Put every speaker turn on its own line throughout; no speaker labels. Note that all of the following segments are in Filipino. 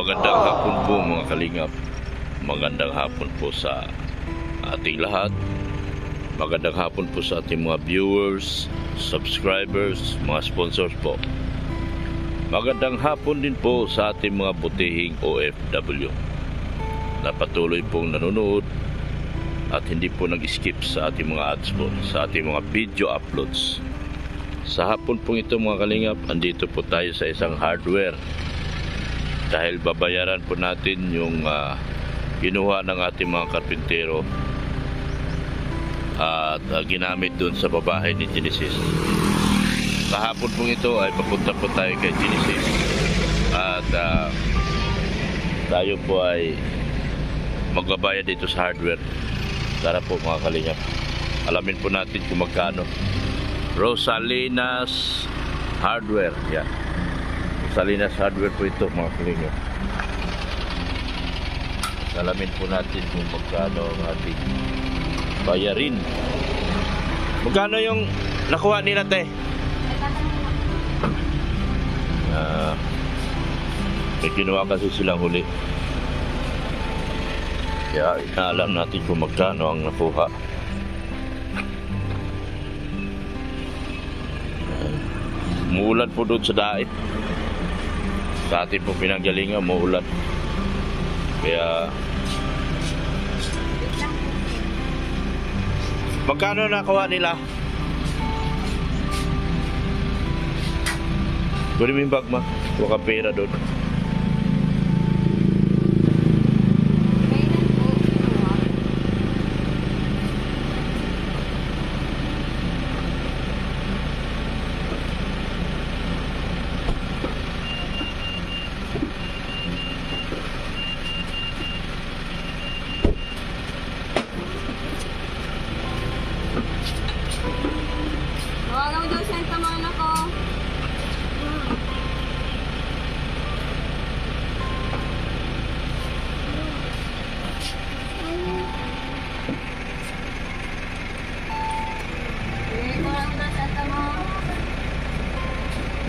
Magandang hapon po mga kalingap. Magandang hapon po sa ating lahat. Magandang hapon po sa ating mga viewers, subscribers, mga sponsors po. Magandang hapon din po sa ating mga butihing OFW na patuloy pong nanonood at hindi po nag-skip sa ating mga ads po, sa ating mga video uploads. Sa hapon pong ito mga kalingap, andito po tayo sa isang hardware dahil babayaran po natin yung kinuha ng ating mga karpintero at ginamit doon sa babae ni Genesis. Sa hapon pong ito ay papunta po tayo kay Genesis at tayo po ay magbabayad dito sa hardware. Tara po mga kalingap, alamin po natin kung magkano. Rosalina's Hardware, yan. Rosalina's Hardware po ito mga kalingap. Alamin po natin kung magkano ang ating bayarin. Magkano yung nakuha nila, te? May kinuha kasi silang huli. Kaya inaalam natin kung magkano ang nakuha. Muulan po doon sa dait. Sa atin po pinanggalingan, muulan. Kaya magkano nakuha nila? Kunin mo yung bag ma. Huwag kang pera doon.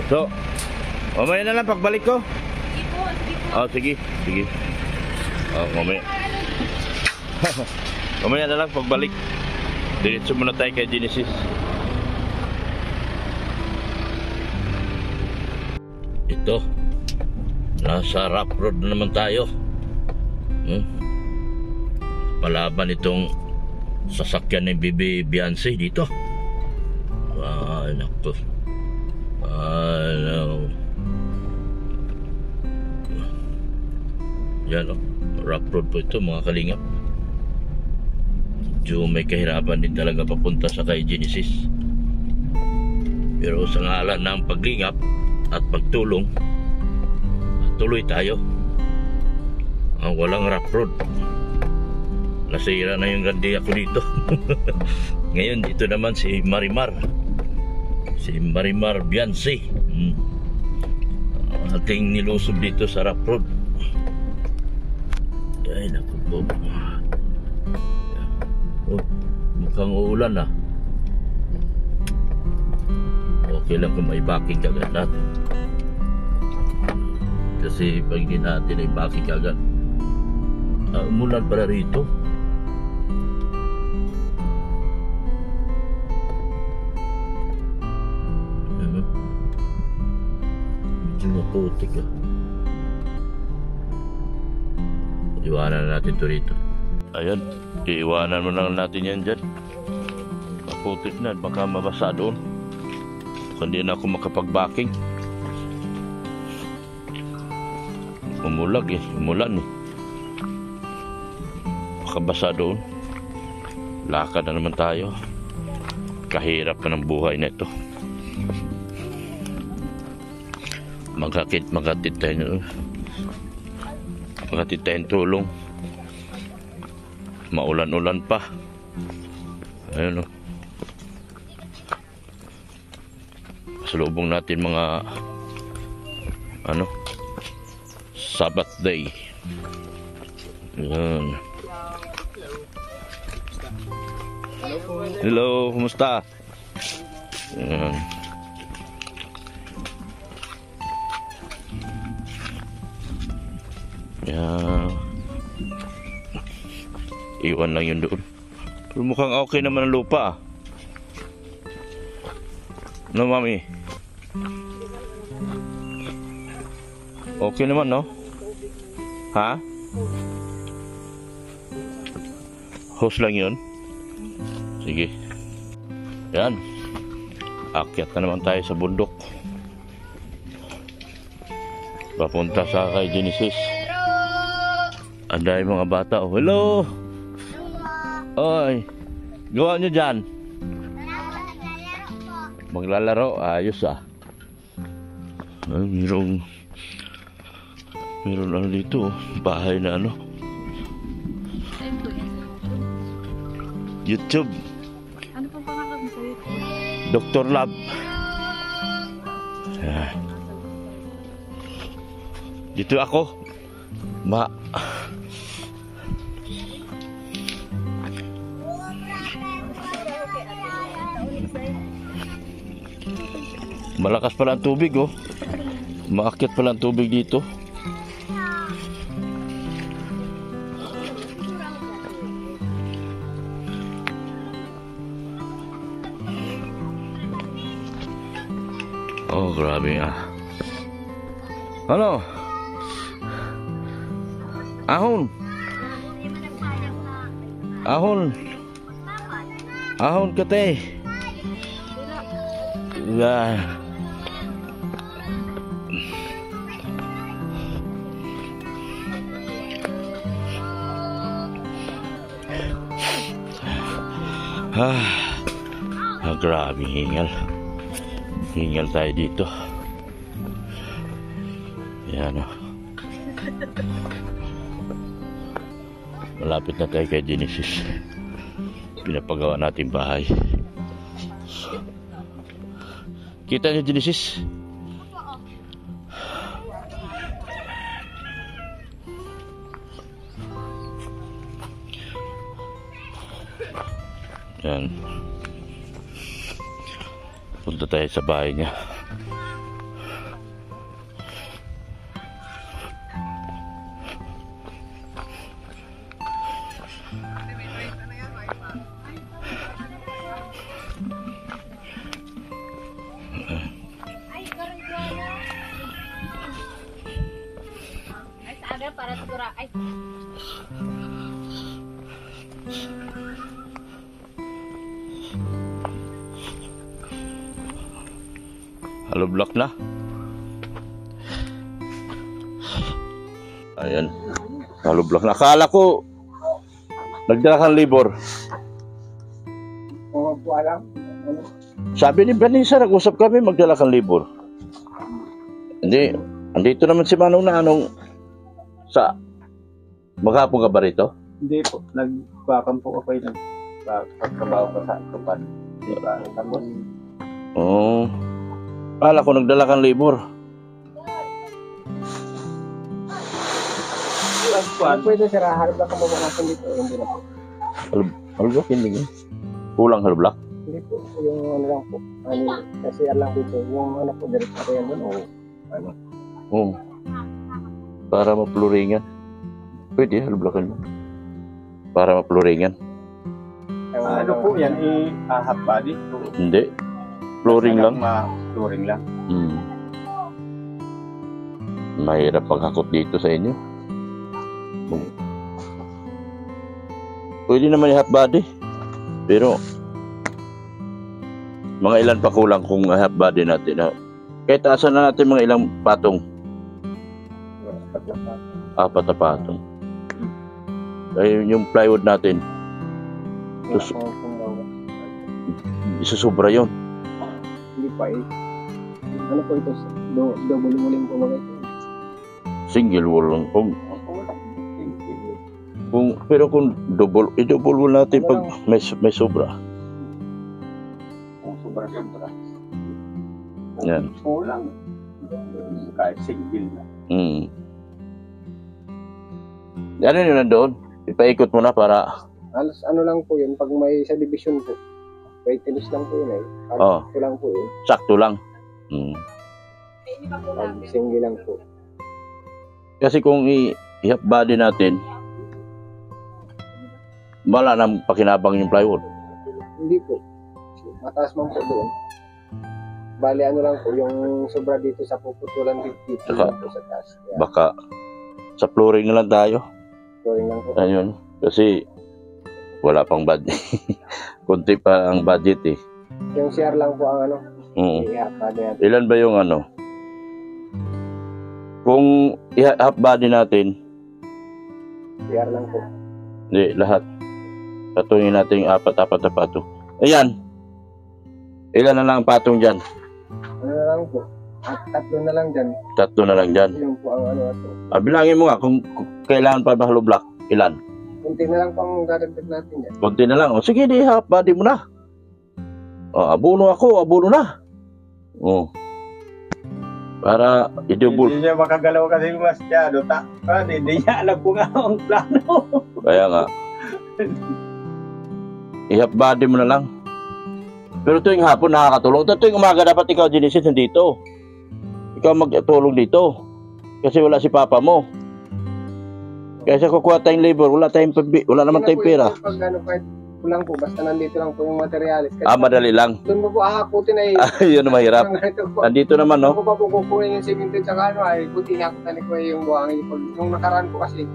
So, mamaya na lang pagbalik ko.
Sige po, sige po.
Oh, sige, sige. Oh, mamaya. Mamaya na lang pagbalik. Diretso muna tayo kay Genesis. Ito. Nasa rough road na naman tayo. Palaban itong sasakyan ng Bibi Beyonce dito. Ay, naku. No. Yan o, rough road po ito mga kalingap. Medyo may kahirapan din talaga papunta sa kay Genesis. Pero sa ngalan ng paglingap at pagtulong, tuloy tayo. Walang rough road. Nasira na yung gandi ako dito. Ngayon dito naman si Marimar. Si Marimar Beyonce, ating nilusob dito sa rough road. Ay naku po. Oh, mukhang uulan na. Okay lang kung may backing agad natin. Kasi pag hindi natin ay backing agad, umulan para rito. Putik ah. Iwanan natin ito rito. Ayan, iiwanan mo lang natin yan dyan. Putik na, baka mabasa doon. Hindi na ako makapag-backing. Umulag eh, umulan eh. Baka basa doon. Lakad na naman tayo. Kahirap na ng buhay na ito. Magkatid tayo, magkatid tayong tulong. Maulan-ulan pa. Ayun o. Pasalubong natin mga Sabbath day. Ayan. Hello, kumusta? Ayan. Yan. Iwan lang yun doon. Pero mukhang okay naman ang lupa ah. No, mami? Okay naman, no? Ha? Hose lang yun? Sige. Yan. Akyat na naman tayo sa bundok. Papunta sa kay Genesis. Anday mga bata. Oh, hello! Oy! Gawa nyo dyan? Maglalaro? Ayos ah. Ay, mayroong ano dito. Bahay na ano. YouTube.
Ano pong pangalan mo sa YouTube?
Dr. Lab. Dito ako. Malakas pala ang tubig oh. Maakyat pala ang tubig dito. Oh, grabe ah. Ano? Ahon. Ahon. Ahon kate. Ya. Grabe hingal. Hingal tayo dito. Yan o. Malapit na tayo kay Genesis. Pinapagawa natin bahay. Kita niyo Genesis? Yan. Punta tayo sa bahay niya.
Para siguro ay
Halo block na. Ayan. Halo block na. Akala ko nagdala kang libor.
Oo po alam.
Sabi ni Vanessa, nag-usap kami magdala kang libor. Hindi. Andito naman si Manong na anong sa maghapon ka ba rito?
Hindi po. Nagkakampo ako yung nagkatrabaho ko sa tupan. Diba? Tapos,
Oo. Akala ko nagdala kang libor.
pwede sir, harap lang ka mabakasan dito. Hindi na po.
Halo block, hindi. Kulang halo block.
Hindi po. Yung ano lang po. Ano, kasi alam dito. Yung ano po, direct na yan doon. O ano.
Oo. Para mapluringan. Pwede, halo blockan mo. Para mapluringan.
Ano po yan? Half body?
Hindi. Flooring lang.
Flooring lang.
Mahirap paghakot dito sa inyo. Pwede naman i-half body. Pero mga ilan pa kulang kung half body natin. Ha? Kahit taasan na natin mga ilang patong. 4 na patong. Ay, yung plywood natin. Isusubra yun.
Hindi pa eh. Ano po ito? Double walling po mga ito.
Single wall lang. Pero kung double wall natin pag may sobra.
Kung sobra.
Yan.
Kulang. Kahit single na.
Ano yun nandoon? Ipaikot mo na para...
Alas ano lang po yun, pag may sa division po. Maintenance lang po yun eh.
Oo.
Ito lang po yun.
Sakto lang.
Pag single lang po.
Kasi kung i-half body natin, wala nang pakinabang yung plywood.
Hindi po. Mataas man po doon. Bali ano lang po, yung sobra dito sa puputulan dito
Saka,
lang po sa taas. Kaya,
Baka sa flooring na lang tayo.
flooring lang po.
Ayun. Kasi wala pang budget. Kunti pa ang budget eh.
Yung CR lang po ang ano,
Mm.
i-half body natin.
Ilan ba yung ano? Kung i-half body natin,
CR lang po.
hindi, lahat. Patungin natin yung apat-apat na patong. Ayan. Ilan na lang ang patong dyan?
Ano na lang po. At tatlo na lang dyan.
3 na lang dyan.
Yung po ang ano ito.
Bilangin mo nga kung kailangan pa ba hollow block. Ilan?
Kunti na lang pang dadagdag natin yan.
Konti na lang. O sige, di half body mo na. O, abuno ako, abuno na. O. Para i-double.
Hindi siya makagalaw kasi masyado. Hindi niya alam kung ano ang plano.
Kaya nga. I-half body mo na lang. Pero tuwing hapon nakakatulong. Tuwing umaga dapat ikaw, Genesis, nandito. Ikaw magtulong dito. Kasi wala si papa mo. Kaya siya kukuha tayong labor. Wala naman tayong pera.
Pag ano, kahit kulang po, basta nandito lang po yung materialis. Kasi
Madali lang.
doon mo po ahakutin ay
Yun ang mahirap.
ganito po.
Andito naman, no?
Ako pa po kukunin yung simento tsaka ano ay buti na ako tani ko yung buhangin. Nung nakaraan po kasi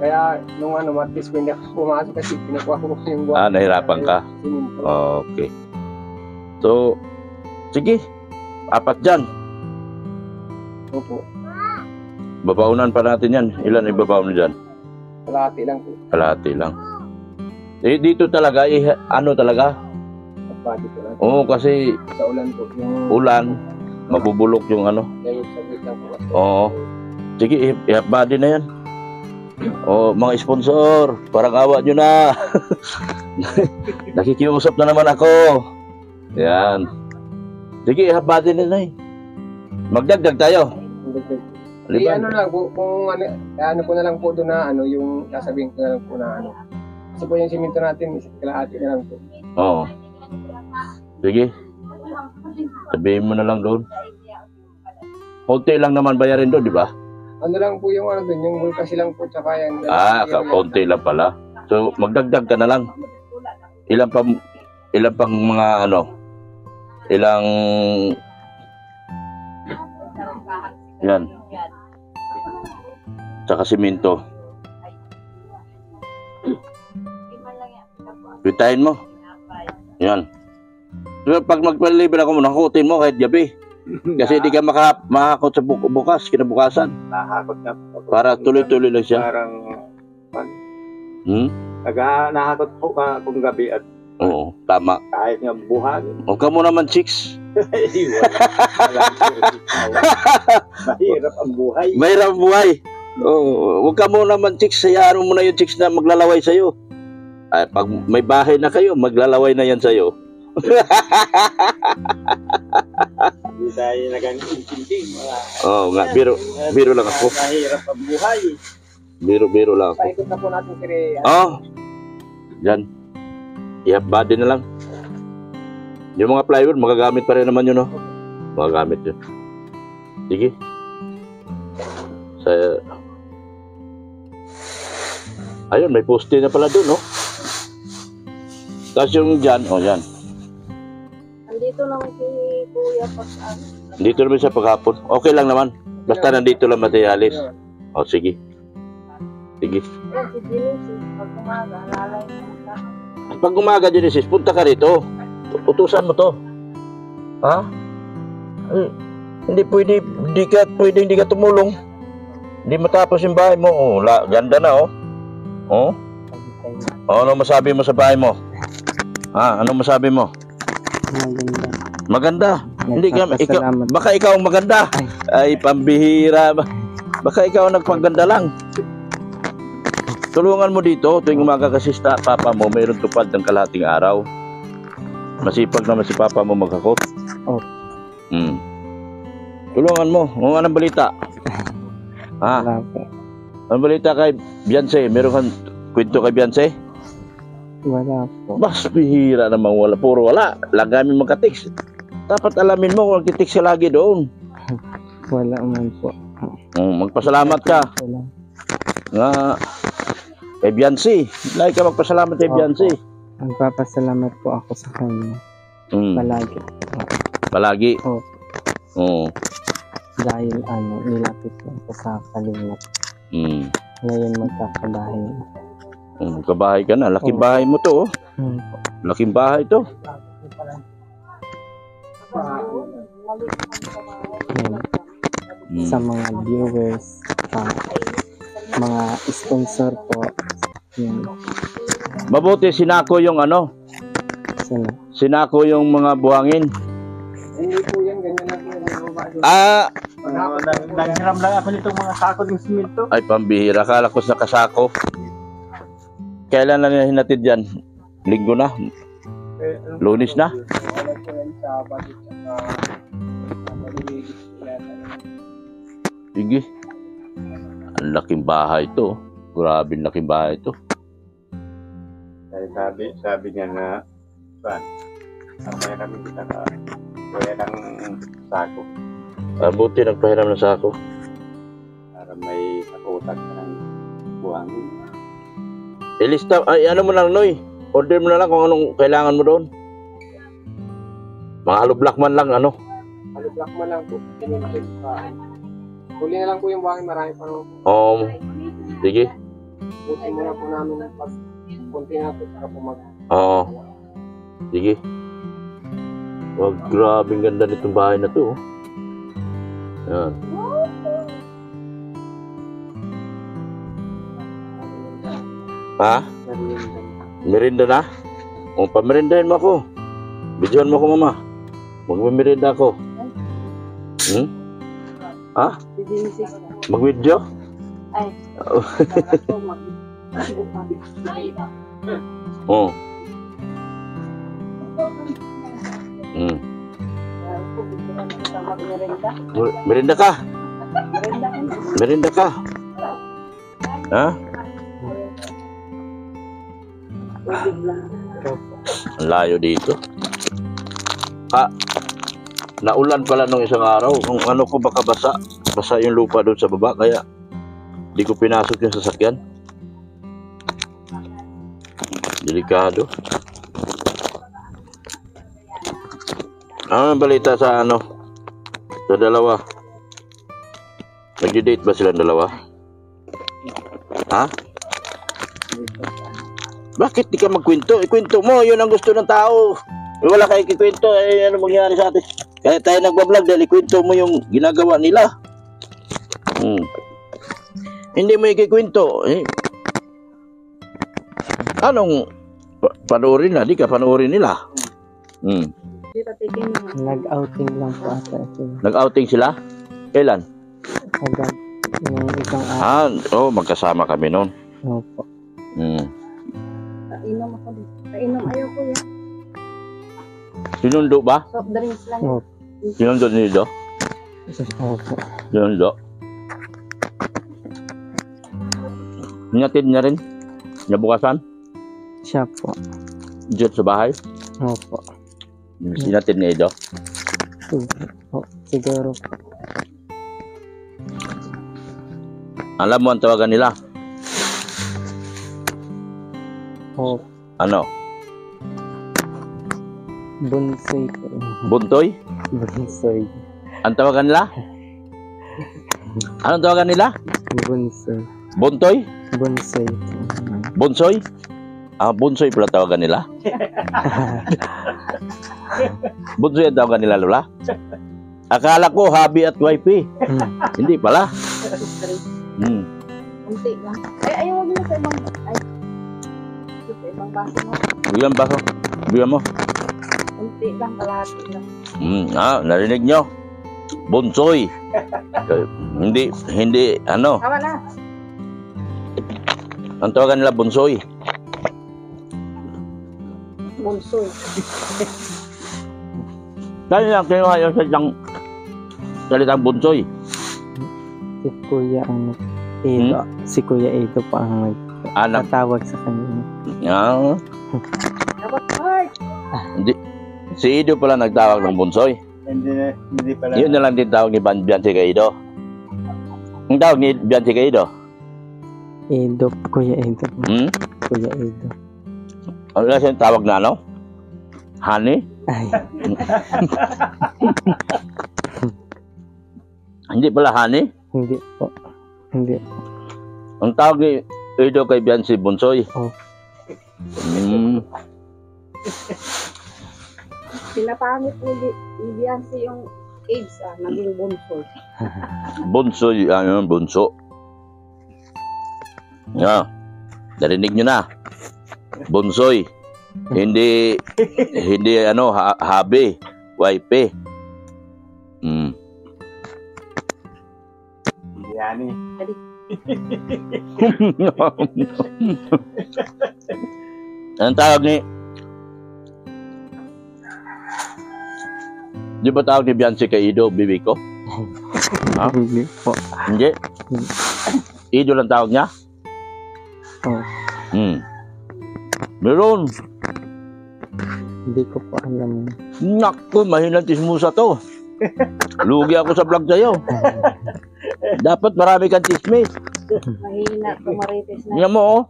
kaya nung ano matis ko hindi ako pumasok kasi kinukuha ko yung buhangin.
Nahirapan ka.
Simento.
Okay. So, sige. 4 dyan.
Opo.
Babaunan pa natin yan. Ilan ibabaon dyan?
Kalahati lang po.
Kalahati lang. Dito talaga, ano talaga?
Pagpadi ko lang.
Oo, kasi
Sa ulan po. Yung
ulan, mabubulok yung ano.
Yung sabit lang po. Kasi.
Oo. Sige, i-half body na yan. O, mga sponsor, parang awa nyo na. Nakikiusap na naman ako. Yan. Sige, i-half body na na eh. Magdagdag tayo.
Ano lang po, kung ano ko na lang po doon na ano, yung sasabihin ko na lang po na ano. Kasi po yung simento natin, kalahati na lang po.
Oo. Sige. Sabihin mo na lang doon. Konti lang naman bayarin doon, di ba?
Ano lang po yung ano doon, yung bulkasi lang po, tsaka yan.
Konti lang pala. So, magdagdag ka na lang. Ilang pang mga ano, ilang, yan, tsaka simento. Pitahin mo. Yan. So, pag magpalibra ako mo, nakutin mo kahit gabi. Kasi di ka makakot sa bukas, kinabukasan.
Nakakot na po.
Para tuloy-tuloy lang siya.
Parang
Hmm?
nakakot po ka kung gabi at
Oo, tama.
kahit nga buhangin.
Huwag ka mo naman, chicks.
Mahirap ang buhay.
Mahirap buhay. Oo, huwag ka mo naman, chicks. Sayaan mo na yung chicks na maglalaway sa'yo. Ay, pag may bahay na kayo, maglalaway na yan sa'yo.
Hindi tayo nag-intinting.
Oo nga, biro lang ako.
Mahirap ang buhay.
Biro lang ako.
Paikot na po natin kiri.
Oo. Yan. I-half body na lang. Yung mga plywood, magagamit pa rin naman yun, no? Magagamit yun. Sige. Ayun, may poste na pala doon, no? Tapos yung dyan, yan.
Andito lang si Kuya pag ano.
Dito naman sa paghapon. Okay lang naman. Basta nandito lang materialis. O, sige. Sige.
Si Genesis, pag umaga, lalay na.
Pag umaga, Genesis, punta ka rito. Utusan mo to. Ha? Hindi hindi ka tumulong. Hindi matapos yung bahay mo. Oh, ganda na, oh. Oh? Ano masabi mo sa bahay mo? Ha? Ano masabi mo? Maganda. Hindi ka, baka ikaw ang maganda. Ay, pambihira. Baka ikaw ang nagpaganda lang. Tulungan mo dito tuwing umaga kasi papa mo mayroon tupad ng kalahating araw. Masipag naman si papa mo magkakot.
Oh.
Tulungan mo. Anong balita? Ha? Anong balita kay Beyonce? Meron kang kwento kay Beyonce?
Wala po.
Bas, bihira naman wala. Puro wala. Lagami magka-text. Dapat alamin mo kung nag-text ka lagi doon.
Wala man po.
Magpasalamat ka.
Wala.
nga kay Biancy. Like ka magpasalamat kay
Opo.
Biancy.
Magpapasalamat po ako sa kanya. Palagi.
Palagi.
Opo.
Oo.
Dahil nilapit lang po sa kalingap. Ngayon magkakabahay.
Kabahay ka na. Laking bahay mo to. Laking bahay to.
Sa mga viewers, mga sponsor po. Yun.
Mabuti sinako yung ano.
Sila.
Sinako yung mga buhangin.
Hindi po yan, ganyan lang po.
Nanghiram lang ako nitong mga sako ng simento.
Ay, pambihira. Akala ko sa kasako. Kailan na nila hinatid yan? Linggo na? Lunes na?
Wala po yan sa budget tsaka malilinis po yata.
Sige. Ang laking bahay to. Grabe ang laking bahay to.
Sabi niya na, may kami kita ka, kaya ng sako,
Buti nagpahiram ng sako.
para may kakutak ka ng buhangin.
Ilista, ay ano mo lang, Noy. Order mo na lang kung anong kailangan mo doon. Mga alublak man lang, ano.
Block man lang po. Pinunod pa. Huli na lang po yung buhangin, marami pa naman po.
Sige.
Buti muna po namin ng pas. Kunti na po para po mag...
Oo. Sige. Wag, grabe ang ganda nitong bahay na to. Yan. Ha? Merinda na? O, pamerindahin mo ako. Bidyohan mo ako, mama. Magmamerinda ako. Ha? Mag-video?
Ay.
Oo. Merinda ka? Merinda ka? Ha? Ang layo dito. Naulan pala nung isang araw. Kung ano ko baka basa. Basa yung lupa doon sa baba. Kaya di ko pinasok yung sasakyan. Delikado. Ano ang balita sa ano? Sa dalawa? Nag-date ba silang dalawa? Ha? Bakit di ka magkwento? Ikwento mo, yun ang gusto ng tao. Wala kayo ikikwento, ano mangyari sa atin? Kaya tayo nagbablog dahil ikwento mo yung ginagawa nila. Hindi mo ikikwento. Anong panoorin na? Di ka panoorin nila.
Nag-outing lang po ata sila.
Nag-outing sila? Kailan?
Agad. Yung isang araw.
Magkasama kami noon.
Opo.
Painom ako dito. Painom ayaw ko yan.
Sinundo ba?
Soft drinks lang.
Opo.
Sinundo nito?
Opo.
Sinundo? Hinatid niya rin? Nabukasan?
Siya po.
Diyan sa bahay?
Opo.
Sinatid niya ito?
Siguro po.
Alam mo ang tawagan nila?
Opo.
Ano?
Bunsoy po.
Buntoy?
Bunsoy.
Ang tawagan nila? Anong tawagan nila?
Bunsoy.
Buntoy?
Bunsoy.
Bunsoy? Bunsoy pala tawagan nila? Bunsoy ang tawagan nila, Lola? Akala ko hubby at wifey. Hindi pala.
Soft drinks. Unti lang. Ay, ayaw mo na sa ibang... Ay. Sa ibang baso mo.
Bigyan ba ko? Bigyan mo?
Unti lang, kalahati lang.
Narinig nyo? Bunsoy. Hindi, ano?
Tama na.
Ang tawagan nila, Bunsoy.
Bunsoy.
Dahil lang kinuha yung salitang Bunsoy.
Si Kuya Edo. Si Kuya Edo pa ang nagtatawag sa kanya.
Dapat heart.
Si Ido pala nagtawag ng Bunsoy.
Hindi pala.
Yun na lang din tawag ni Biancy kay Ido. Ang tawag ni Biancy kay Ido?
Edo, Kuya Edo.
Hmm?
Kuya Edo.
Ano na siya tawag na ano? Honey?
Ay,
Hindi pala honey.
hindi po. Hindi po.
Ang tawag ni Edo kay Biancy Bunsoy.
Oh.
Hmm.
Pinapangit ni Biancy yung AIDS, naging bunso.
Bunsoy, ano, bunso. Yeah. Narinig nyo na. Bunsoy. Hindi ano, habi. Wipe. Hmm.
Yani.
Anong tawag ni... Di ba tawag ni Biancy kay Ido, bibi ko? Ha?
Hindi po.
Hindi? Ido lang tawag niya?
Oh,
Meron.
hindi ko po alam.
Naku, mahinang tismusa to. Lugi ako sa vlog sa'yo. Dapat marami kang tismis.
Mahina, tumaritis na.
Tingnan mo, oh.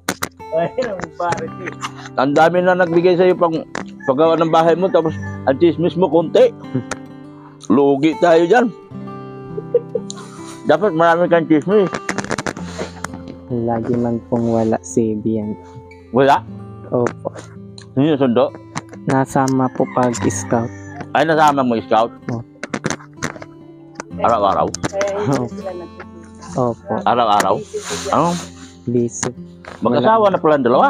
Ay, ang parit eh.
Ang dami na nagbigay sa'yo pang paggawa ng bahay mo, tapos ang tismis mo, konti. Lugi tayo dyan. Dapat marami kang tismis.
Lagi man pong wala si Bian.
Wala?
Opo.
Hindi yung sundo?
Nasama po pag scout.
Ay, nasama mo, scout? Araw-araw?
Kaya hindi na sila nagsisimula.
Opo.
Araw-araw? Ano?
Busy.
Mag-asawa na pala ang dalawa.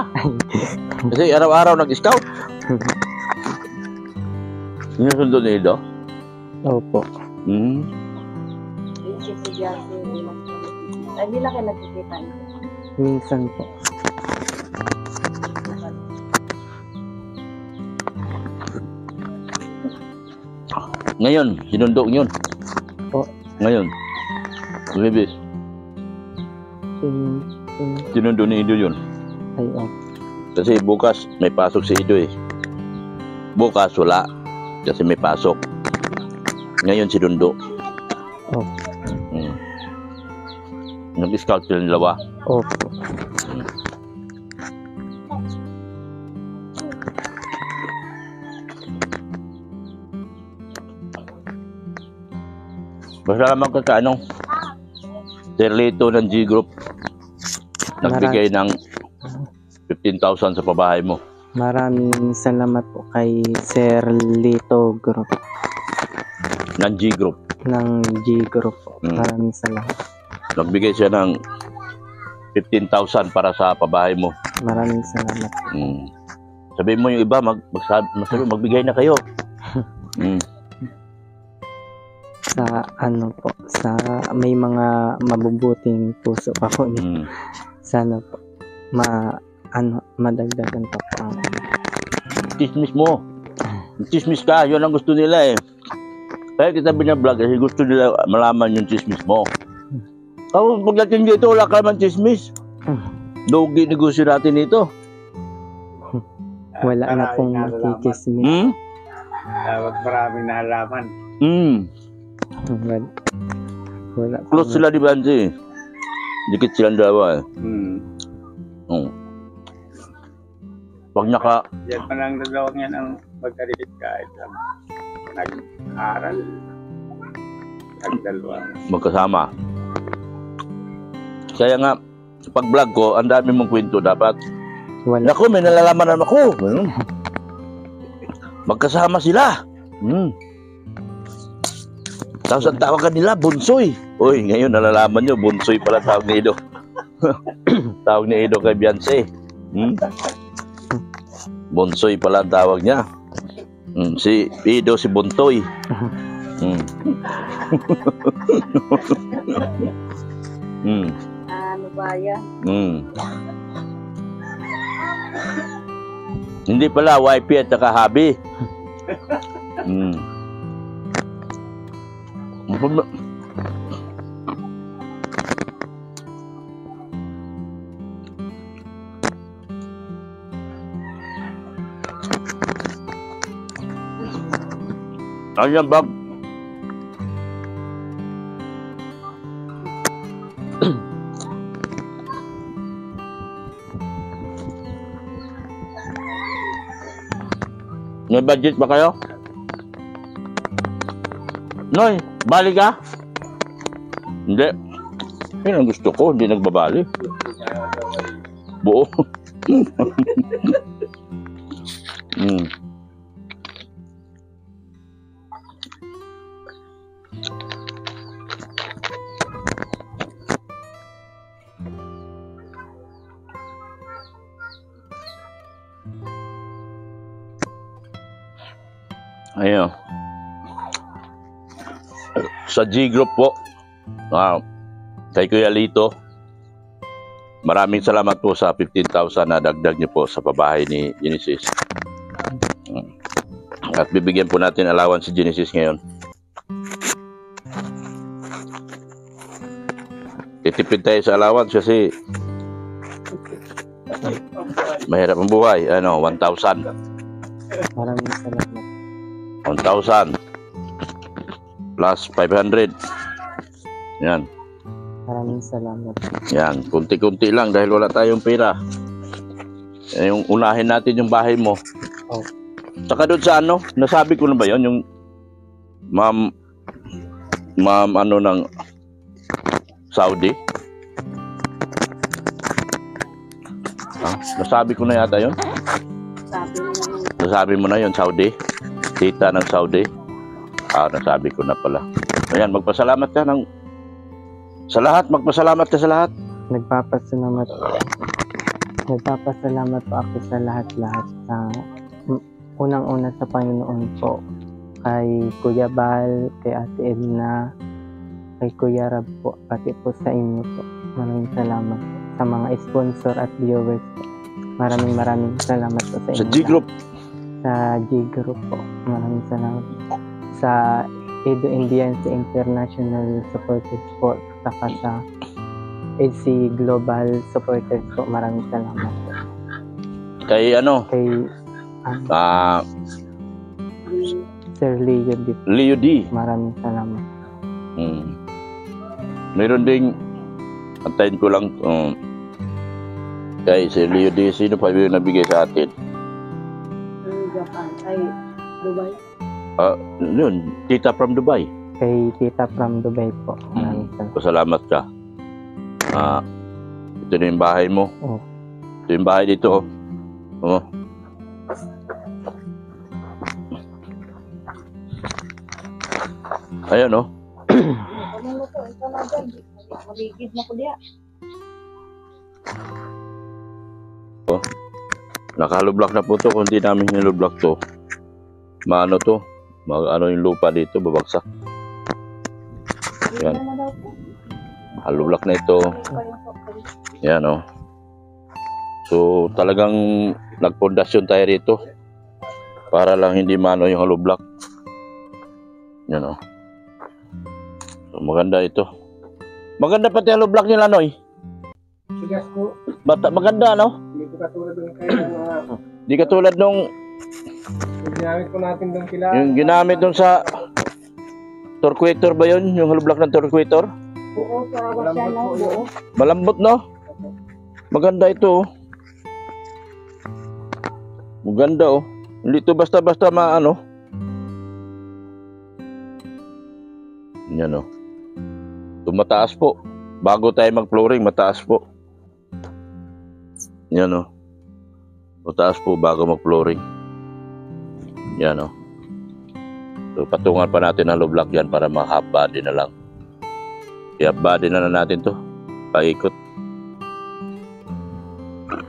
Kasi araw-araw nag-scout. Hindi yung sundo ni Ido?
Opo.
Hmm.
Busy si Biancy. Ay, hindi lang kayo nagkikita niyo.
Minsan po.
Ngayon, sinundo yun.
Po.
Ngayon. Libis. Sinundo ni Ido yun.
Ay, oh.
Kasi bukas may pasok si Ido eh. Bukas wala. Kasi may pasok. Ngayon sinundo.
Oh.
Nag-scout sila ng dalawa.
Opo.
Basta naman ka ano, Terlito ng G-Group. Nagbigay ng 15,000 sa pabahay mo.
Maraming salamat po kay Sir Lito Group
Ng G-Group.
ng G Group po.
Mm.
Maraming salamat.
Nagbigay siya ng 15,000 para sa pabahay mo.
Maraming salamat.
Sabihin mo yung iba, magbigay na kayo.
Sa ano po, sa may mga mabubuting puso pa po. Sana po madagdagan pa po ang
Tismis mo. Tismis ka, yun ang gusto nila eh. Kaya kita binablog kasi gusto nila malaman yung tismis mo. Tapos pagdating dito, wala ka naman tismis. Dogi negosyo natin ito.
wala na pong makikismis.
Dapat maraming nalaman.
Wala
Close sila di Bansi. Dikit silang dalawa eh. Pag
Yan pa lang dalawang yan ang magkalikit kahit nag-aral. Nagdalawang.
magkasama. Kaya nga, pag vlog ko, ang dami mong kwento dapat.
Wala.
Naku, may nalalaman naman ako. Magkasama sila. Tapos ang tawagan nila, Bunsoy. Uy, ngayon nalalaman nyo, Bunsoy pala tawag ni Ido. Tawag ni Ido kay Biancy. Bunsoy pala ang tawag niya. Si Ido, si Buntoy.
Ano ba yan?
Hindi pala, wifey at saka hubby. Ayan bag. May budget ba kayo? Noy, bali ka? Hindi. Yun ang gusto ko, hindi nagbabali. Buo. Ayun. Sa G Group po. Kay Kuya Lito. Maraming salamat po sa 15,000 na dagdag niyo po sa pabahay ni Genesis. At bibigyan po natin allowance si Genesis ngayon. Titipid tayo sa allowance kasi mahirap ang buhay. 1,000.
Maraming salamat.
1,000 plus 500. Yan.
Maraming salamat.
Yan. Kunti-kunti lang dahil wala tayong pera. Yung unahin natin yung bahay mo.
Oh.
Saka doon sa nasabi ko na ba yun? Yung ma'am ng Saudi? Nasabi ko na yata yun? Nasabi mo na yun, Saudi? Tita ng Saudi? Nasabi ko na pala. Ayan, magpasalamat ka sa lahat. Magpasalamat ka sa lahat.
Nagpapasalamat po ako sa lahat-lahat. Unang-una sa Panginoon po. Kay Kuya Bal, kay Ate Edna, kay Kuya Rab po, pati po sa inyo po. Maraming salamat po. Sa mga sponsor at viewers po. Maraming salamat po sa inyo.
Sa G Group.
Sa G Group po. Maraming salamat po. Sa Edo Indians International Supporters po. Saka sa AC Global Supporters po. Maraming salamat po.
Kay
Sir Leo D.
Leo D.
Maraming salamat.
Meron ding antayin ko lang kay Sir Leo D. Sino pa yung nabigay sa atin?
Japan. Ay, Dubai.
Yun, Tita from Dubai.
Kay Tita from Dubai po. Maraming salamat.
Pasalamat ka. Ito na yung bahay mo.
Oh.
Ito yung bahay dito. Ayan
Ano to? Ito na dyan. Maligid na ko diya.
Nakalublak na po to. Kung di namin nilublak to, to, yung lupa dito, babagsak. Yan. Halublak na ito. Yan So talagang nagpundasyon tayo rito para lang hindi yung halublak. Yan So maganda ito. Maganda pati halublak nila, Noy.
Sigas ko.
Maganda,
Hindi ko katulad ng kaya mga...
Di katulad nung
Yung ginamit po natin doon kila.
yung ginamit dun sa Torquator ba yun? Yung halublak ng Torquator?
Buo sa siya na. Buo.
Malambot, no? Maganda ito. Maganda, Hindi ito basta-basta Yan, Ito mataas po. Bago tayo mag-flooring, mataas po. Yan, mataas po bago mag-flooring. Yan, So, patungan pa natin ang low block yan para ma-half body na lang. I-half body na natin to. Paikot.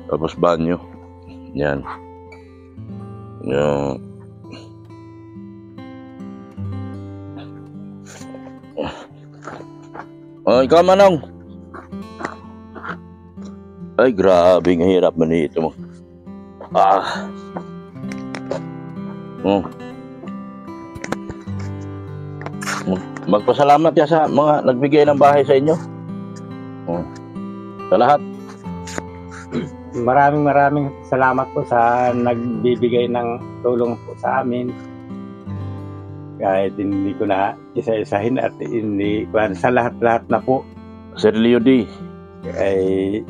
Tapos banyo. Yan. Yan. Ikaw, Manong. Ay, grabe. Ang hirap man ito mo. Magpasalamat ya sa mga nagbigay ng bahay sa inyo. Sa lahat.
Maraming salamat po sa nagbibigay ng tulong po sa amin. Kahit hindi ko na isa-isahin at hindi sa lahat-lahat na po.
Sir Leo D.
Kay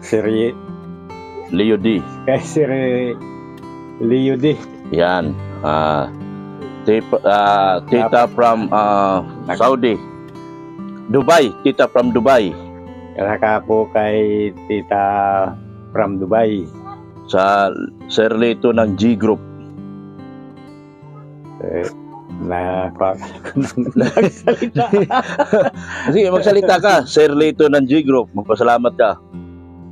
Sir
Leo D.
Kay Sir Leo D.
Yan. Tita from Saudi. Dubai. Tita from Dubai.
Saka po kay Tita from Dubai.
Sa Sir Lito ng G Group.
Nagsalita.
Sige, magsalita ka. Sir Lito ng G Group. Magpasalamat ka.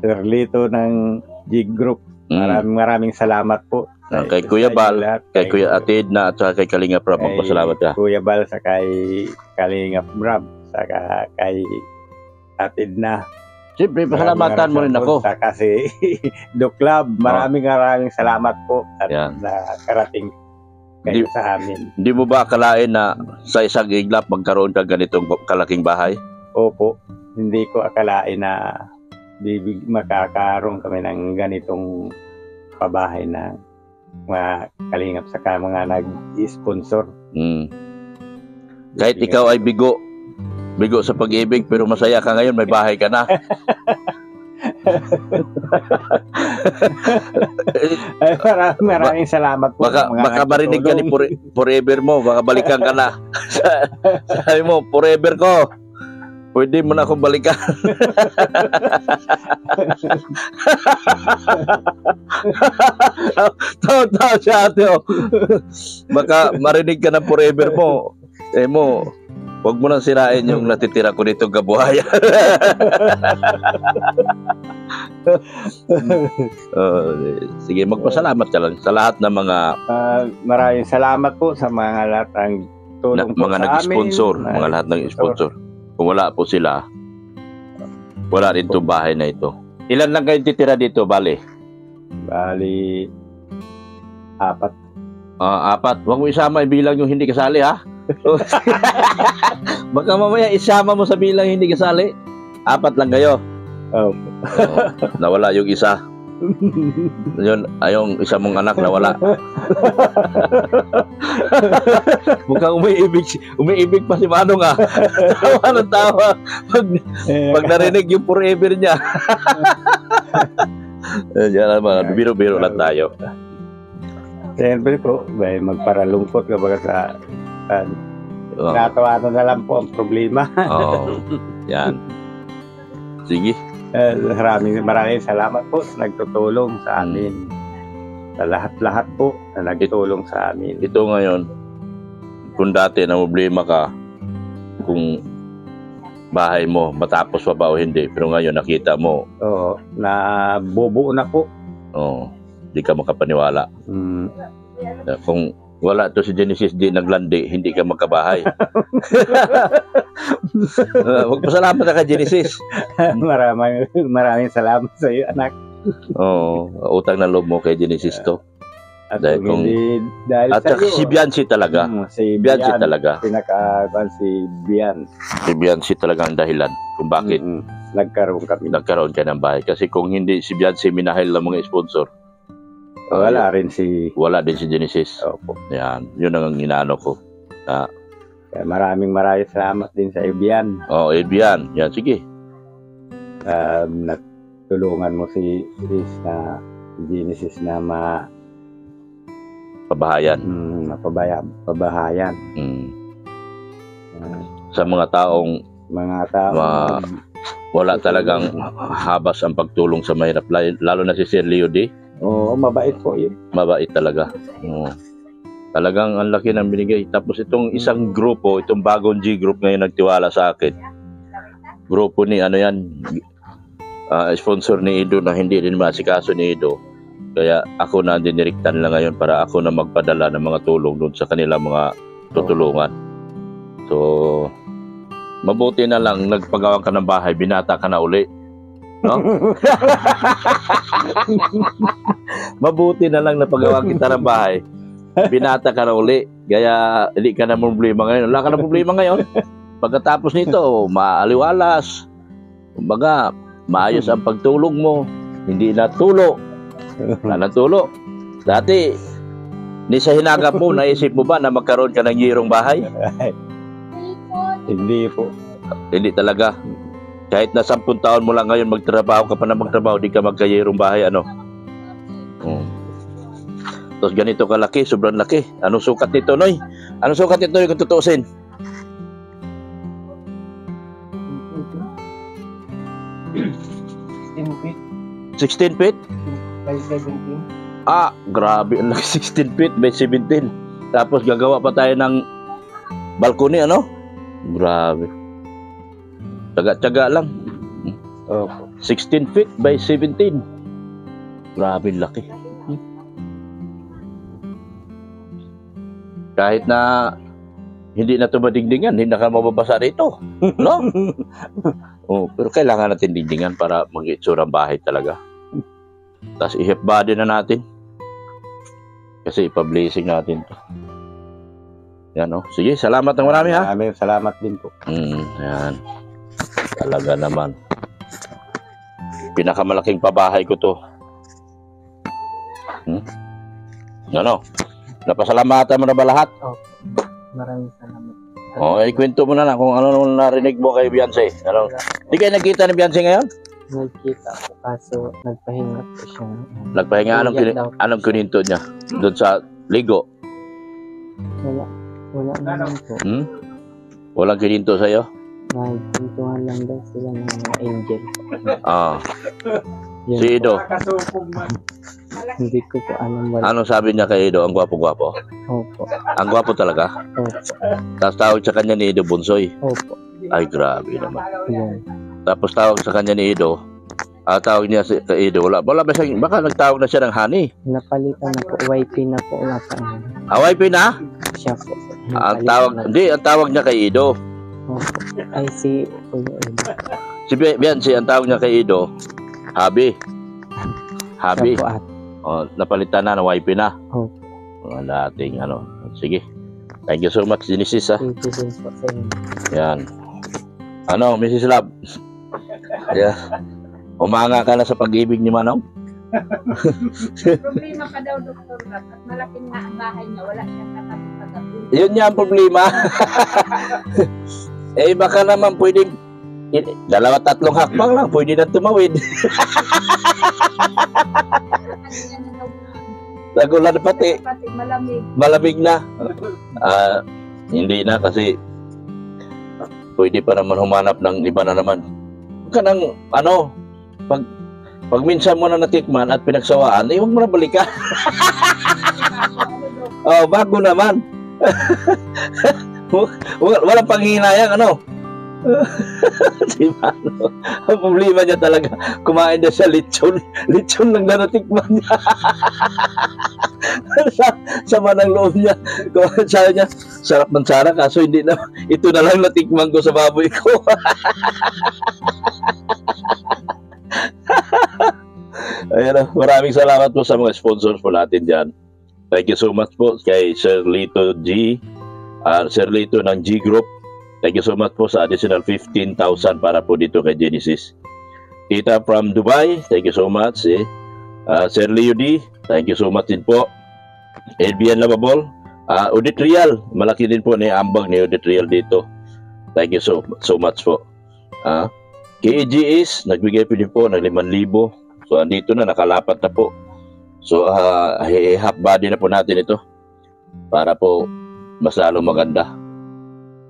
Sir Lito ng G Group. Maraming salamat po.
Kay Kuya Bal, kay Kuya Atid na at saka kay Kalinga Prab. Magpasalamat ka.
Kuya Bal, sa kay Kalinga Prab, saka kay Atid na.
Siyempre, pasalamatan mo rin ako.
Saka si Doc Club, maraming salamat po at
Yan.
nakarating kayo sa amin.
Hindi mo ba akalain na sa isang iglap magkaroon ka ganitong kalaking bahay?
Opo, hindi ko akalain na makakaroon kami ng ganitong pabahay na mga kalingap saka mga nag-sponsor.
Kahit ikaw ay bigo sa pag-ibig pero masaya ka ngayon, may bahay ka na.
Maraming salamat po.
Baka marinig ka ni forever mo, baka balikan ka na. Sabi mo, forever ko. Pwede mo na akong balikan. Tawa siya ate. Baka marinig ka na forever mo. Huwag mo nang sirain yung natitira ko dito kabuhayan. Sige, magpasalamat ka lang sa lahat ng mga
maraming salamat po sa mga lahat ng tulong po
mga
sa
nag-sponsor,
amin.
mga lahat ng sponsor. Kung wala po sila, wala rin itong bahay na ito. Ilan lang kayo titira dito, Bali?
Bali, 4.
4. Huwag mo isama bilang yung hindi kasali, ha? Baka mamaya isama mo sa bilang hindi kasali. 4 lang kayo.
Oh.
Nawala yung isa. Yun, yung isa mong anak nawala. Mukhang umiibig pa si Manong, ah. Tawa ng tawa pag narinig yung forever niya. Yan naman, biro-biro lang tayo.
Siyempre po, magparalungkot ka baga sa natawanan na lang po ang problema.
Yan. Sige.
Maraming salamat po sa nagtutulong sa amin. Sa lahat-lahat po na nagtutulong sa amin.
Ito ngayon, kung dati na problema ka, kung bahay mo, matapos pa ba o hindi, pero ngayon nakita mo.
Oo, na bubuo na po.
Oo, di ka makapaniwala. Kung wala to si Genesis di naglandi, hindi ka magkabahay. Magpasalamat ka kay Genesis.
Maraming salamat sa iyo, anak.
Oo, utang na loob mo kay Genesis to.
At
dahil
kung hindi dahil
at
sa iyo,
si Bianci talaga.
Si
Bianci talaga.
Si Bian.
Si Bianci talaga ang dahilan kung bakit
nagkaroon
ka ng bahay. Kasi kung hindi si Bianci minahal ng mga sponsor, wala din si Genesis.
Opo.
Yan, yun ang inaano ko.
Kaya maraming salamat din sa Ibian.
Ibian. Yan, sige.
Natulungan mo si Genesis na
pabahayan.
Pabahayan.
Sa mga taong wala talagang habas ang pagtulong sa mahirap, lalo na si Sir Leo D.
Oo, mabait po yun.
Mabait talaga. Talagang ang laki ng binigay. Tapos itong isang grupo, itong bagong G group ngayon nagtiwala sa akin. Grupo ni sponsor ni Ido na hindi rin masikaso ni Ido. Kaya ako na dinirektan lang ngayon para ako na magpadala ng mga tulong doon sa kanilang mga tutulungan. So, mabuti na lang nagpagawa ka ng bahay, binata ka na uli. No? Mabuti na lang napagawa kita ng bahay, binata ka na uli. Kaya hindi ka na problema ngayon. Wala ka na problema ngayon. Pagkatapos nito, maaliwalas. Kumbaga, maayos ang pagtulog mo. Hindi na tulo. Wala na tulo. Dati, ni sa hinaga mo, naisip mo ba na magkaroon ka ng yirong bahay?
Hindi po.
Hindi talaga. Kahit na 10 taon mo lang ngayon magtrabaho ka pa na magtrabaho, di ka magkayirong bahay, ano? Tapos ganito kalaki, sobrang laki. Anong sukat nito, Noy? Anong sukat nito kung tutuusin?
16 feet
16 feet?
by 17.
Ah, grabe. Ang laki, 16 feet by 17. Tapos gagawa pa tayo ng balcony, ano? Grabe. Tsaga-tsaga lang.
Opo.
16 feet by 17. Grabe laki. Kahit na hindi na ito madingdingan, hindi na ka mababasa rito. No? Oh, pero kailangan natin dingdingan para mag-itsura ang bahay talaga. Tapos i-half body na natin. Kasi ipa-blazing natin to. Yan, oh. Sige, salamat ng marami, ha?
Maraming salamat din po.
Yan. Talaga naman. Pinakamalaking pabahay ko to. Ano? Napasalamatan mo na ba lahat?
Maraming salamat.
O, ikwento mo na lang kung ano naman narinig mo kay Beyonce. Ano? Di kayo nagkita ni Beyonce ngayon?
Nagkita po kaso nagpahinga po siya.
Nagpahinga, anong kuninto niya? Doon sa ligo?
Wala naman po.
Walang kininto sa'yo?
Nagpuntuhan lang daw sila ng mga angel.
Ah.
Yun
Si
po.
Ido,
Hindi ko po alam wala.
anong sabi niya kay Ido? Ang gwapo-gwapo?
Opo.
Ang gwapo talaga?
Opo.
Tapos tawag sa kanya ni Ido Bunsoy.
Opo.
Ay, grabe naman.
Yan.
Tapos tawag sa kanya ni Ido. Tawag niya kay Ido. Wala ba siya? Baka nagtawag na siya ng honey.
Napalitan na po. YP na po. Nakaano.
Away na?
Siya po.
Ang
Napalitan
tawag,
na.
hindi, ang tawag niya kay Ido.
Opo. Ay si Kuya Ido.
Si Beyonce, ang tawag niya kay Ido, Habi. Habi.
Siya po at.
Oh, napalitan na, wifi na.
Opo.
Wala dating ano. Sige. Thank you so much, Genesis, ha.
Thank you din po sa inyo.
Yan. Ano, Mrs. Love? Yeah. Umanga ka na sa pag-ibig ni Manong?
Problema ka daw, Dr. Rat, at malaking na ang bahay niya, wala siyang nakapagagabi.
Yun niya ang problema. Eh, baka naman pwedeng 2-3 hakbang lang, pwede na tumawid. Nagulan pati.
Pati malamig.
Malamig na. Hindi na kasi pwede pa naman humanap ng iba na naman. Huwag ka nang, ano, pag minsan mo na natikman at pinagsawaan, huwag mo na balikan. Oh, bago naman. Walang panghinayang, ano. Diba, ano? Ang problema niya talaga, kumain na siya lechon. Lechon lang na natikman niya. Sama ng loob niya. Sabi niya, sarap ng sarap, kaso hindi na, ito na lang natikman ko sa baboy ko. Ayan, maraming salamat po sa mga sponsors po natin dyan. Thank you so much po kay Sir Lito G. Sir Lito ng G Group. Thank you so much po sa additional 15,000 para po dito kay Genesis. Tita from Dubai, thank you so much. Sir Leo D, thank you so much din po. LBN Lavable, Audit Real, malaki din po na ambag ni Audit Real dito. Thank you so much po. KEGS, nagbigay po din po ng 5,000. So, andito na, nakalapat na po. So, half body na po natin ito para po mas lalo maganda.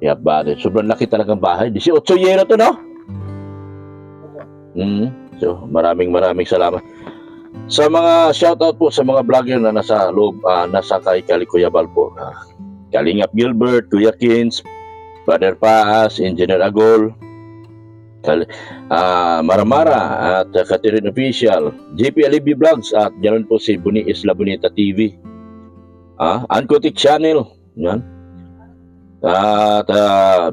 Half body. Sobrang laki talagang bahay. 18 yero to, no? So, maraming salamat. Sa mga shoutout po sa mga vlogger na nasa loob, nasa kay Kuya Bal po. Kalingap Gilbert, Kuya Kins, Brother Paas, Engineer Agol, Maramara at Catherine Official, JP Alibi Vlogs at ganoon po si Buni Isla Bonita TV, Ankotik Channel, yan. At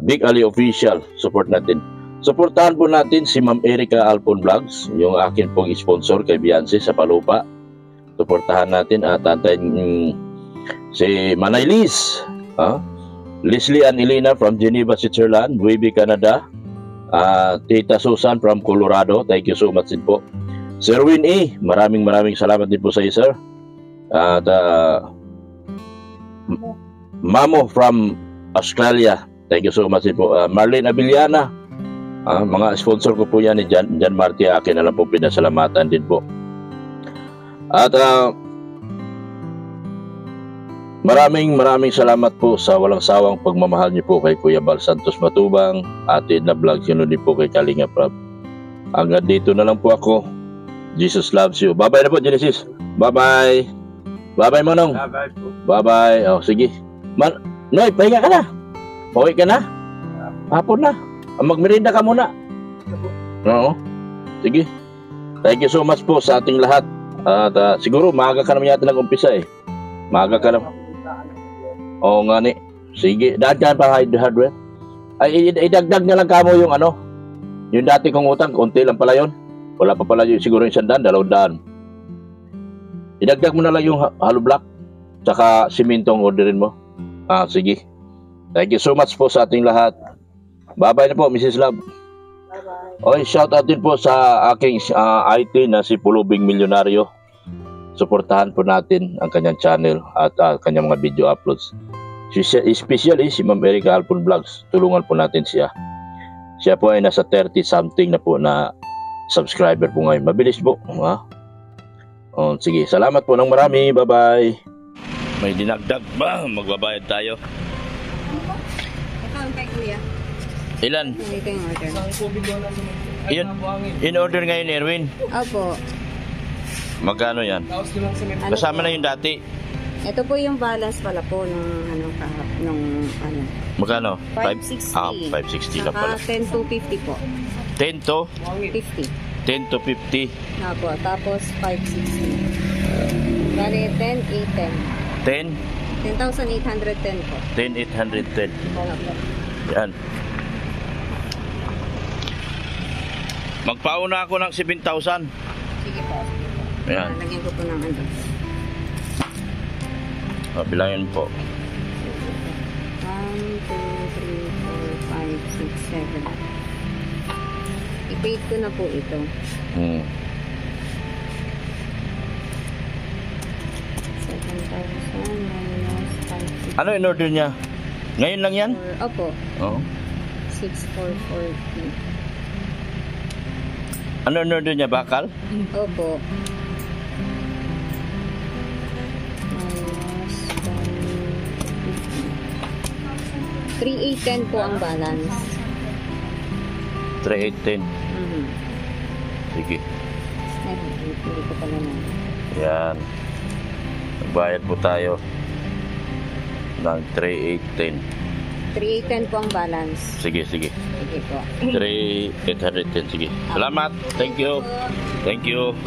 Big Ali Official, support natin. Supportahan po natin si Ma'am Erica Alpon Vlogs, yung akin pong sponsor kay Beyonce sa Palupa. Supportahan natin at antayin si Manay Liz, Leslie Ann Elena from Geneva, Switzerland, Webby, Canada, Tita Susan from Colorado, thank you so much din po. Sir Win E, maraming salamat din po sa iyo, sir. At Mamo from Australia, thank you so much din po. Marlene Abiliana, mga sponsor ko po yan ni Jan Marty, akin na lang po pinasalamatan din po. At Maraming salamat po sa walang sawang pagmamahal niyo po kay Kuya Bal Santos Matubang, Ate Edna Vlog, yun din po kay Kalinga Prab. Hanggang dito na lang po ako. Jesus loves you. Bye-bye na po, Genesis. Bye-bye. Bye-bye, Manong.
Bye-bye po.
Bye-bye. Oh, sige. Noy, pahinga ka na. Pauwi ka na. Hapon na. Magmerinda ka muna. Oo. Sige. Thank you so much po sa ating lahat. At siguro maaga ka naman yata nag-umpisa eh. Maaga ka naman. Oo nga ni. Sige. Daan ka pa hardware. Ay, idagdag na lang kamo yung ano. Yung dati kong utang. Konti lang pala yun. Wala pa pala yun. Siguro yung 100, 200. Idagdag mo na lang yung hollow block. Tsaka simintong orderin mo. Sige. Thank you so much po sa ating lahat. Bye-bye na po, Mrs. Love.
Bye-bye.
Okay, shout out din po sa aking IT na si Pulubing Milyonaryo. Suportahan po natin ang kanyang channel at kanyang mga video uploads. Especially si Ma'am Erica Alpon Vlogs. Tulungan po natin siya. Siya po ay nasa 30 something na po na subscriber po ngayon. Mabilis po. Sige, salamat po ng marami. Bye-bye. May dinagdag ba? Magbabayad tayo.
Ikaw ang kay Kuya.
Ilan?
Ito yung order.
Yun, in order ngayon, Erwin.
Opo.
Magkano yan?
Ano
Kasama
po?
na yung dati.
Ito po yung balance pala po nung
Magkano?
560.
560 lang pala.
Saka 10 to 50 po.
10 to?
50.
10 to 50.
Opo. Tapos 560. Bali 10, 810.
10?
10,810 po.
10,810. Yan. Magpauna ako ng 7,000.
Sige po.
Ayan.
Lagyan ko po ng ano.
Bilangin po.
1, 2, 3, 4, 5, 6, 7. I-paid ko na po ito. 7,000 minus 5, 6.
Ano in order niya? Ngayon lang yan?
Opo.
Oo.
6,440.
Ano in order niya? Bakal?
Opo. Minus 3,810 po ang balance.
3,810. Sige.
Ay, hindi ko pala na.
Yan. Nagbayad po tayo ng 3,810.
3,810 po ang balance.
Sige.
Sige po.
3,810. Sige. Salamat. Thank you. Thank you.